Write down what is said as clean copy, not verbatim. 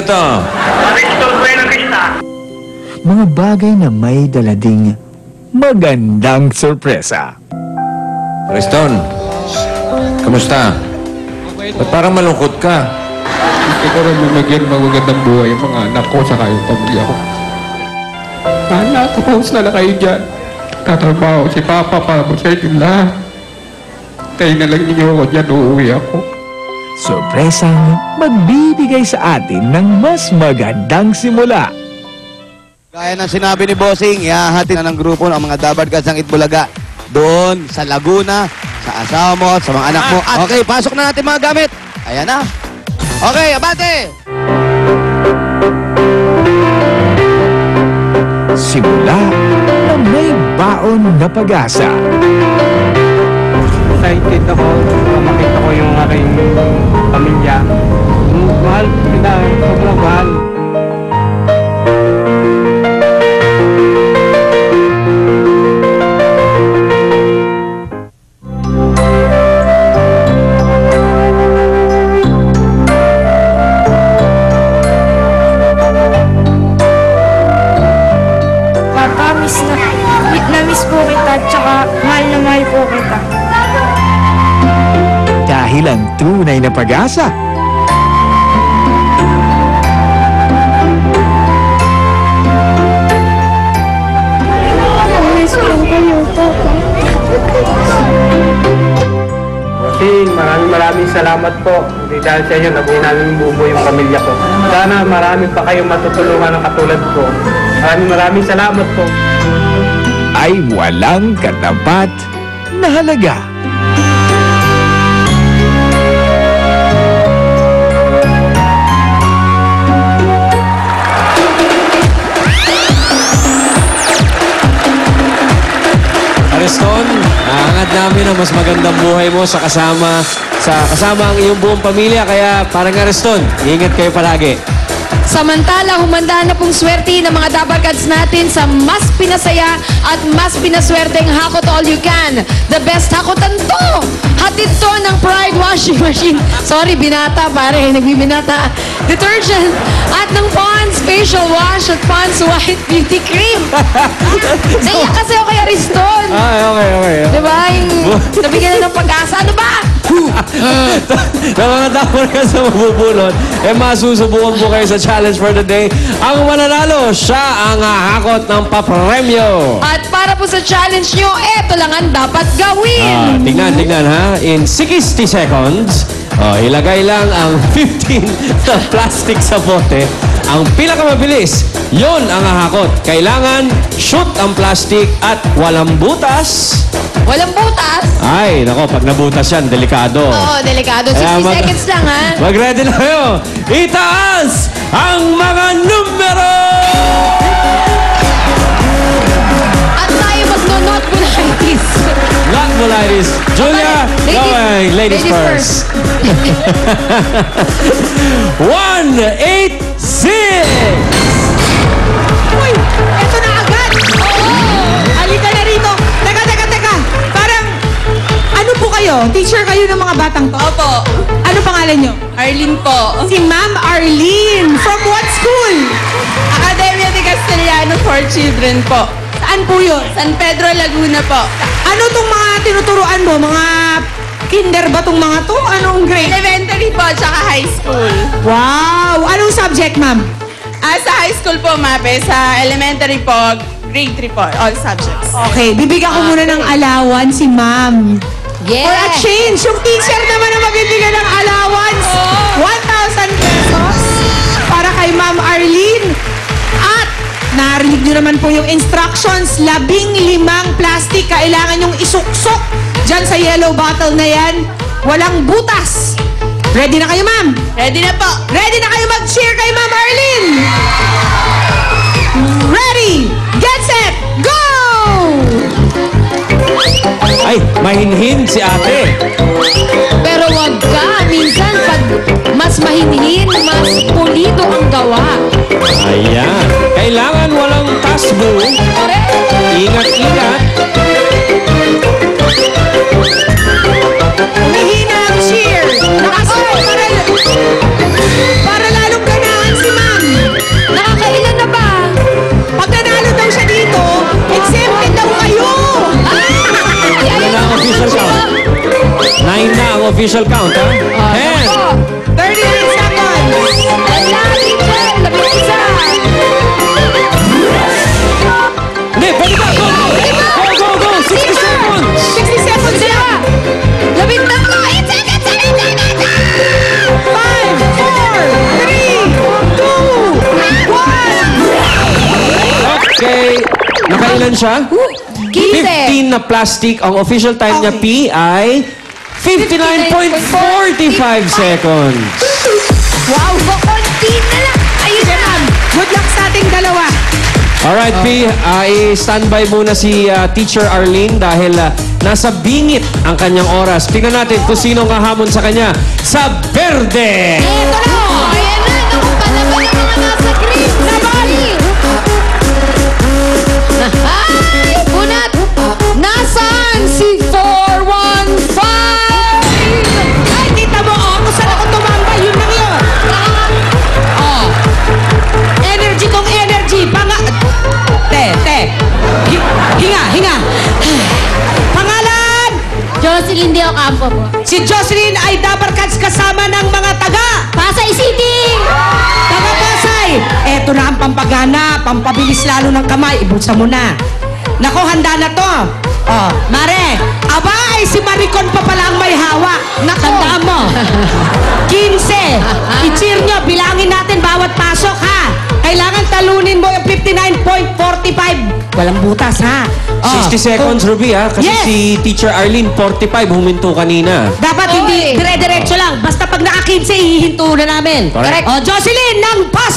Ito. Mga bagay na may dalading magandang sorpresa. Preston, kamusta? Ba't parang malungkot ka? Gusto ko rin magiging magagandang buhay yung mga anak ko saka yung pamilya ko. Sana, tapos na lang kayo dyan. Tatrabaho si Papa para mo sa inyo lahat. Tayo na lang ninyo ako dyan, uuwi ako. Sorpresang magbibigay sa atin ng mas magandang simula. Gaya ng sinabi ni Bossing, ihahatid na ng grupo ng mga Dabarkads ng Itbulaga doon sa Laguna, sa asawa mo at sa mga anak mo. Okay, pasok na natin mga gamit. Ayan na. Okay, abante! Simula na may baon na pag-asa. Excited ako makita ko yung aking pamilya. Mahal sila, sobrang mahal. Namiss po kita, tsaka mahal na mahal po kita. Dahil ang tunay na pag-asa. Namiss ko kayo, Papa. Maraming salamat po. Hindi dahil sa inyo, nabuhay namin buo yung pamilya ko. Sana marami pa kayong matutulungan ng katulad ko. Maraming salamat po. Ay walang katapat na halaga. Preston, naangad namin ang mas magandang buhay mo sa kasama ang iyong buong pamilya. Kaya parang Preston, ingat kayo palagi. Samantala, humanda na pong swerte ng mga Dabarkads natin sa mas pinasaya at mas pinaswerteng Hakot All You Can. The best hakotan to! Hatid to ng Pride Washing Machine. Sorry, binata pare, nagbibinata. Detergent at ng Pond's Facial Wash at Pond's White Beauty Cream. Naiyak kasi ako kay Ariston. Okay. Diba? Yung nabigyan na ng pag-asa. Ano ba? Na mga Dabarkads na mabubulot, masusubukan po kayo sa challenge for the day. Ang mananalo, siya ang hahakot ng papremyo. At para po sa challenge nyo, eto lang ang dapat gawin. Tingnan ha. In 60 seconds, ilagay lang ang 15 na plastic sa bote. Ang pinakamabilis, yon ang hahakot. Kailangan shoot ang plastic at walang butas. Walang butas? Ay, nako, pag nabutas yan, delikado. Oo, delikado. 60 seconds lang, ha? Mag-ready na kayo. Itaas ang mga numero! At tayo mag-not bulitis. Not bulitis. Julia, going. Ladies first. 1, 8, 6! Uy! Eto na agad! Oo! Halika na rito! Teka! Parang, ano po kayo? Teacher kayo ng mga batang to? Opo. Ano pangalan nyo? Arlene po. Si Ma'am Arlene. From what school? Academia de Castellano for Children po. Saan po yun? San Pedro, Laguna po. Ano tong mga tinuturuan mo? Mga kinder ba tong mga to? Anong grade? Elementary po, tsaka high school. Wow! Anong subject, ma'am? Sa high school po, MAPE. Sa elementary po, grade 3 po, all subjects. Okay, bibigyan ko muna ng allowance si ma'am. Yeah. For a change, yung teacher naman ang magbibigyan ng allowance. 1,000 pesos para kay Ma'am Arlene. At narinig nyo naman po yung instructions, 15 plastic. Kailangan yung isuksok dyan sa yellow bottle na yan. Walang butas. Ready na kayo, ma'am? Ready na po. Ready na kayo mag-cheer kay Ma'am Arlene? Ready, get set, go! Ay, mahinhin si ate. Pero wag ka. Minsan, pag mas mahinhin, mas pulido ang gawa. Ayan. Kailangan walang tasbo. Correct. Ingat-ingat. Humihina ang cheer. Lakas mo para lalong ganahan si ma'am. official count, ha? 10. 39 seconds. Wala, teacher. Labing isa. Hindi, pwede ba? Go, go! Go, go, go! 60 seconds! 60 seconds na. Labing tatlo. 8 seconds. 7 seconds. 5, 4, 3, 2, 1. Okay. Nakailan siya? 15 na plastic. Ang official time niya, P, ay 59.45 seconds. Wow, konti na lang. Ayun na. Good luck sa ating dalawa. Alright, P, i-standby muna si Teacher Arlene dahil nasa bingit ang kanyang oras. Tingnan natin kung sino ang hahamon sa kanya sa Verde! Ito na. Ayan na. Naku, palaban ang mga nasa green. Laban. Ay, bunat. Nasaan si 415? Ay, kita mo, kung saan ako tumambay, yun lang yun. Energy kong energy. Hinga. Pangalan! Jocelyn Di Ocampo po. Si Jocelyn ay Dabarkats kasama ng mga taga. Pasay City! Taga Pasay. Eto na ang pampagana, pampabilis lalo ng kamay. Ibulsa mo na. Nako, handa na to. Oh, Mare, aba ay si Maricon pa pala ang may hawak. Tandaan mo. 15. I-cheer nyo, bilangin natin bawat pasok, ha? Kailangan talunin mo yung 59.45. Walang butas, ha? Oh. 60 seconds, Ruby, ha? Kasi Yes. si Teacher Arlene, 45, huminto kanina. Dapat hindi dire-diretso lang. Basta pag naka-15, hihinto na namin. Correct. Oh, Jocelyn, ng Pasay!